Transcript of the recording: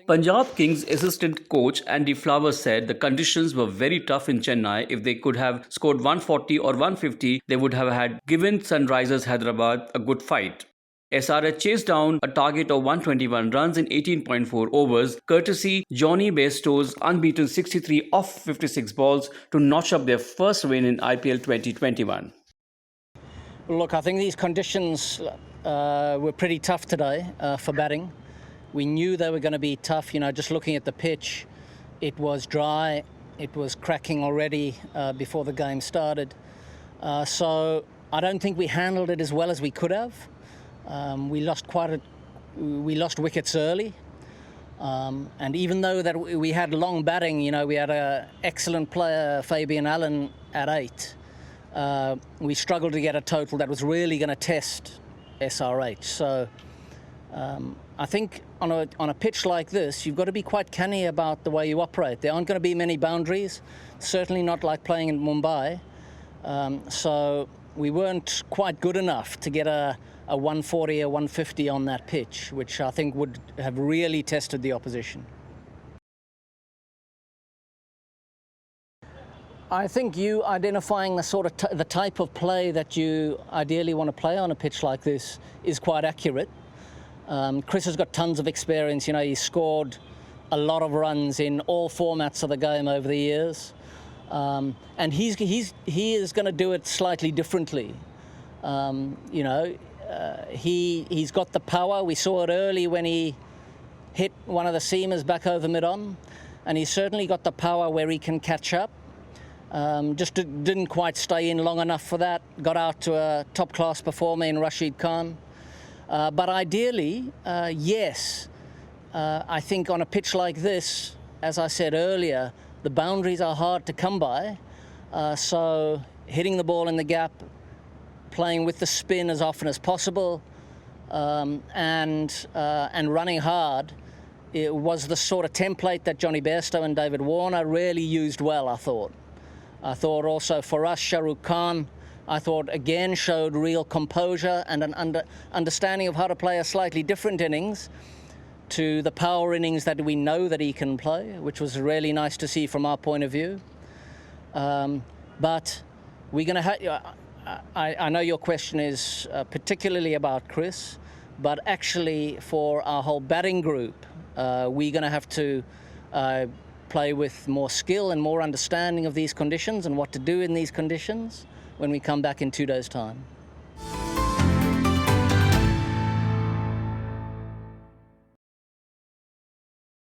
Punjab Kings assistant coach Andy Flowers said the conditions were very tough in Chennai. If they could have scored 140 or 150, they would have had given Sunrisers Hyderabad a good fight. SRH chased down a target of 121 runs in 18.4 overs, courtesy Jonny Bairstow's unbeaten 63 off 56 balls to notch up their first win in IPL 2021. Look, I think these conditions were pretty tough today for batting. We knew they were going to be tough, just looking at the pitch. It was dry, it was cracking already before the game started. So I don't think we handled it as well as we could have. We lost wickets early. And even though that we had long batting, we had an excellent player, Fabian Allen, at 8. We struggled to get a total that was really going to test SRH. So I think on a pitch like this, you've got to be quite canny about the way you operate. There aren't going to be many boundaries, certainly not like playing in Mumbai. So we weren't quite good enough to get a 140 or 150 on that pitch, which I think would have really tested the opposition. I think you identifying the type of play that you ideally want to play on a pitch like this is quite accurate. Chris has got tons of experience. He's scored a lot of runs in all formats of the game over the years, and he is going to do it slightly differently. He's got the power. We saw it early when he hit one of the seamers back over mid-on, and he's certainly got the power where he can catch up. Just didn't quite stay in long enough for that. Got out to a top-class performer in Rashid Khan. But ideally, yes, I think on a pitch like this, as I said earlier, the boundaries are hard to come by. So hitting the ball in the gap, playing with the spin as often as possible, and running hard, it was the sort of template that Jonny Bairstow and David Warner really used well, I thought. I thought also for us, Shah Rukh Khan, I thought again showed real composure and an understanding of how to play a slightly different innings to the power innings that we know that he can play, which was really nice to see from our point of view. But we're going to have... I know your question is particularly about Chris, but actually for our whole batting group, we're going to have to play with more skill and more understanding of these conditions and what to do in these conditions when we come back in 2 days' time.